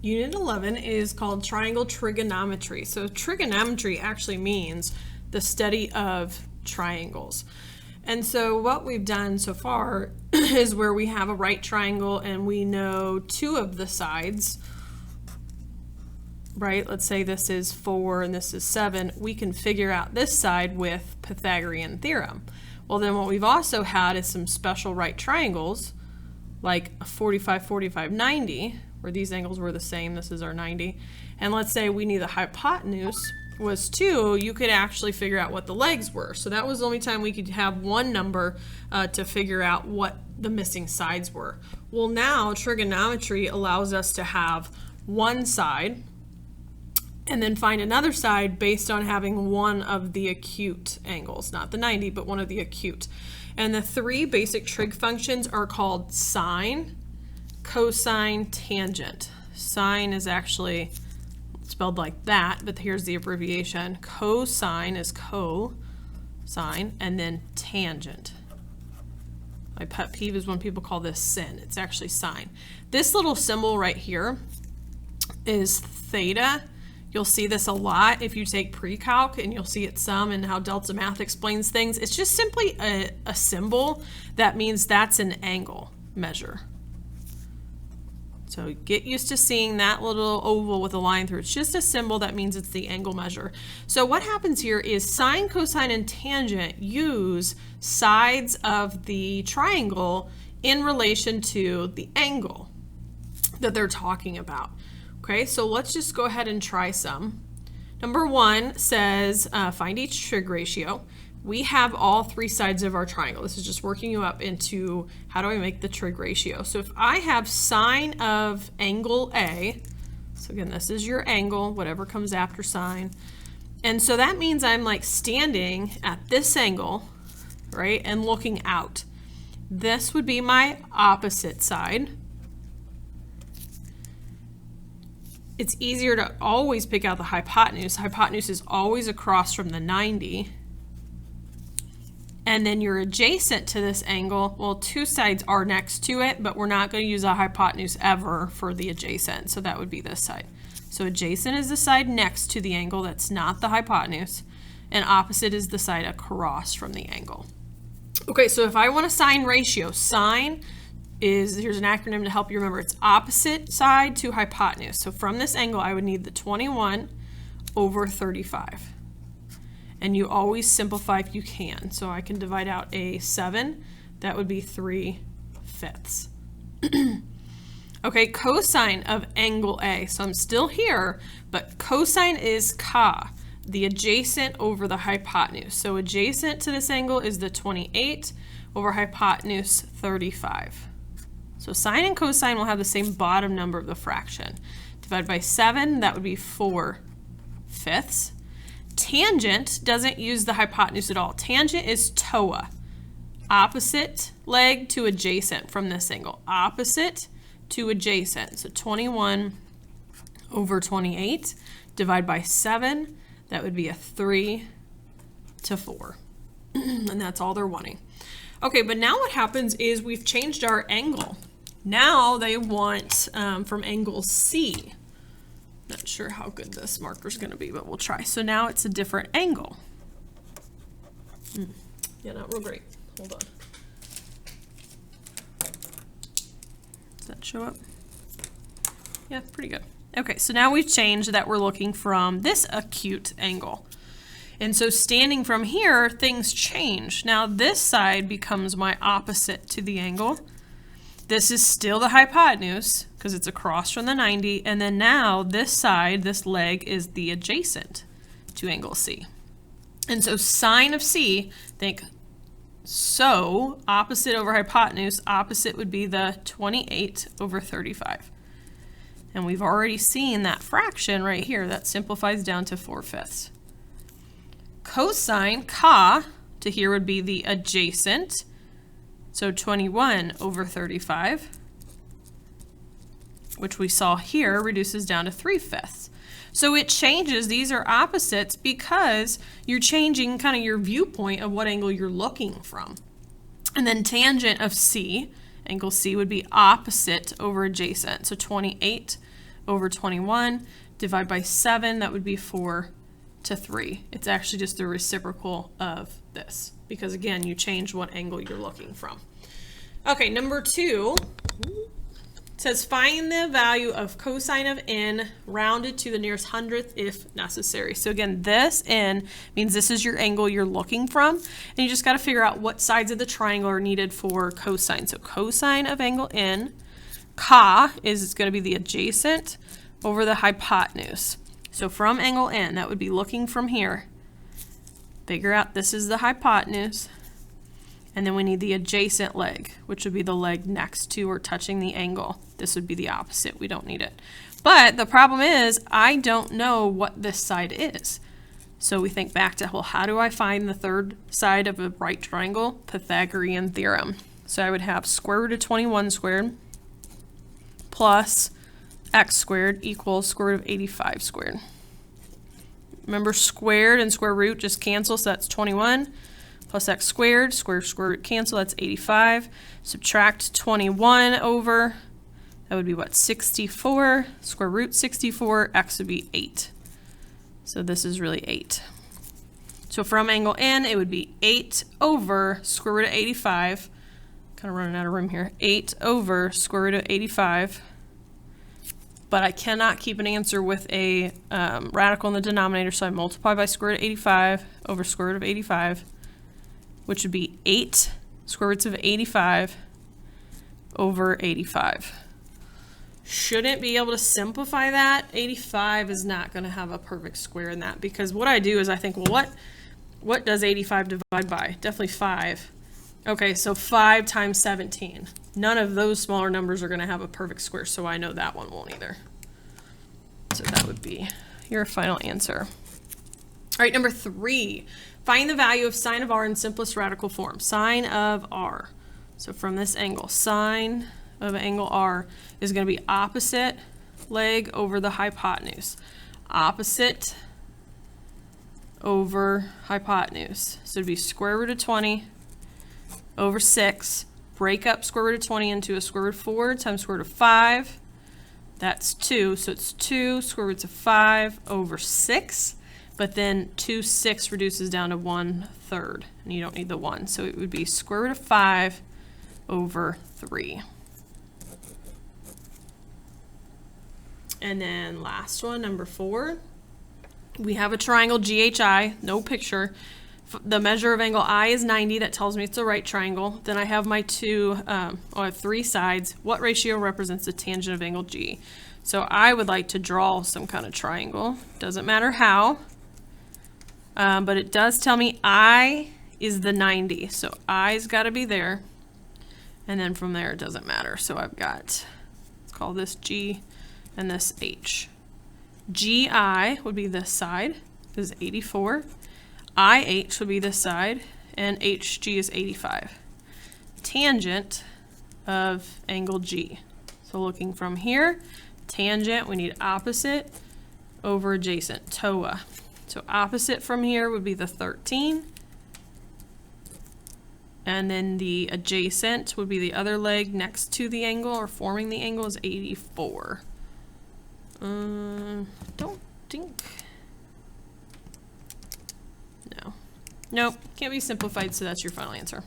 Unit 11 is called triangle trigonometry. So trigonometry actually means the study of triangles. And so what we've done so far is where we have a right triangle and we know two of the sides, right? Let's say this is 4 and this is 7. We can figure out this side with Pythagorean theorem. Well, then what we've also had is some special right triangles, like a 45, 45, 90, where these angles were the same. This is our 90. And let's say we knew the hypotenuse was 2, you could actually figure out what the legs were. So that was the only time we could have one number to figure out what the missing sides were. Well, now trigonometry allows us to have one side and then find another side based on having one of the acute angles, not the 90, but one of the acute. And the three basic trig functions are called sine, cosine, tangent. Sine is actually spelled like that, but here's the abbreviation. Cosine is cosine, and then tangent. My pet peeve is when people call this sin. It's actually sine. This little symbol right here is theta. You'll see this a lot if you take pre-calc, and you'll see it some in how Delta Math explains things. It's just simply a symbol that means that's an angle measure. So get used to seeing that little oval with a line through. It's just a symbol that means it's the angle measure. So what happens here is sine, cosine, and tangent use sides of the triangle in relation to the angle that they're talking about. Okay, so let's just go ahead and try some. Number 1 says find each trig ratio. We have all three sides of our triangle. This is just working you up into how do I make the trig ratio. So if I have sine of angle A, so again, this is your angle, whatever comes after sine. And so that means I'm like standing at this angle, right, and looking out. This would be my opposite side. It's easier to always pick out the hypotenuse. Hypotenuse is always across from the 90. And then you're adjacent to this angle. Well, two sides are next to it, but we're not going to use a hypotenuse ever for the adjacent. So that would be this side. So adjacent is the side next to the angle. That's not the hypotenuse. And opposite is the side across from the angle. Okay, so if I want a sine ratio, sine is, here's an acronym to help you remember, it's opposite side to hypotenuse. So from this angle, I would need the 21 over 35. And you always simplify if you can. So I can divide out a 7. That would be 3/5. Okay, cosine of angle A. So I'm still here, but cosine is ca, the adjacent over the hypotenuse. So adjacent to this angle is the 28 over hypotenuse 35. So sine and cosine will have the same bottom number of the fraction. Divided by 7, that would be 4/5. Tangent doesn't use the hypotenuse at all. Tangent is TOA, opposite leg to adjacent from this angle. Opposite to adjacent. So 21 over 28, divide by 7, that would be a 3/4. And that's all they're wanting. Okay, but now what happens is we've changed our angle. Now they want from angle C. Not sure how good this marker's going to be, but we'll try. So now it's a different angle. Yeah, not real great. Hold on. Does that show up? Yeah, pretty good. Okay, so now we've changed that we're looking from this acute angle. And so standing from here, things change. Now this side becomes my opposite to the angle. This is still the hypotenuse because it's across from the 90. And then now this side, this leg, is the adjacent to angle C. And so sine of C, think so, opposite over hypotenuse, opposite would be the 28 over 35. And we've already seen that fraction right here. That simplifies down to 4/5. Cosine, ca, to here would be the adjacent. So 21 over 35, which we saw here, reduces down to 3/5. So it changes, these are opposites because you're changing kind of your viewpoint of what angle you're looking from. And then tangent of C, angle C would be opposite over adjacent. So 28 over 21. Divide by 7, that would be 4 to 3. It's actually just the reciprocal of this because, again, you change what angle you're looking from. Okay, number 2 says find the value of cosine of n rounded to the nearest hundredth if necessary. So again, this n means this is your angle you're looking from, and you just got to figure out what sides of the triangle are needed for cosine. So cosine of angle n, ca is going to be the adjacent over the hypotenuse. So from angle n, that would be looking from here. Figure out this is the hypotenuse. And then we need the adjacent leg, which would be the leg next to or touching the angle. This would be the opposite. We don't need it. But the problem is I don't know what this side is. So we think back to, well, how do I find the third side of a right triangle? Pythagorean theorem. So I would have square root of 21 squared plus x squared equals square root of 85 squared. Remember, squared and square root just cancel, so that's 21. Plus x squared, square root cancel, that's 85. Subtract 21 over, that would be what, 64. Square root 64, x would be 8. So this is really 8. So from angle n, it would be 8 over square root of 85. Kind of running out of room here. 8 over square root of 85. But I cannot keep an answer with a radical in the denominator, so I multiply by square root of 85 over square root of 85. Which would be 8 square roots of 85 over 85. Shouldn't be able to simplify that. 85 is not going to have a perfect square in that, because what I do is I think, well, what does 85 divide by? Definitely 5. Okay, so 5 times 17. None of those smaller numbers are going to have a perfect square, so I know that one won't either. So that would be your final answer. All right, number 3. Find the value of sine of r in simplest radical form. Sine of r. So from this angle, sine of angle r is going to be opposite leg over the hypotenuse. Opposite over hypotenuse. So it'd be square root of 20 over 6. Break up square root of 20 into a square root of 4 times square root of 5. That's 2. So it's 2 square roots of 5 over 6. But then 2 6 reduces down to 1/3, and you don't need the 1. So it would be square root of 5 over 3. And then last one, number 4. We have a triangle GHI, no picture. The measure of angle I is 90. That tells me it's a right triangle. Then I have my I have 3 sides. What ratio represents the tangent of angle G? So I would like to draw some kind of triangle. Doesn't matter how. But it does tell me I is the 90. So I's got to be there. And then from there, it doesn't matter. So I've got, let's call this G and this H. GI would be this side. This is 84. IH would be this side. And HG is 85. Tangent of angle G. So looking from here, tangent, we need opposite over adjacent, TOA. So opposite from here would be the 13. And then the adjacent would be the other leg next to the angle or forming the angle is 84. Don't think. No. Nope, can't be simplified, so that's your final answer.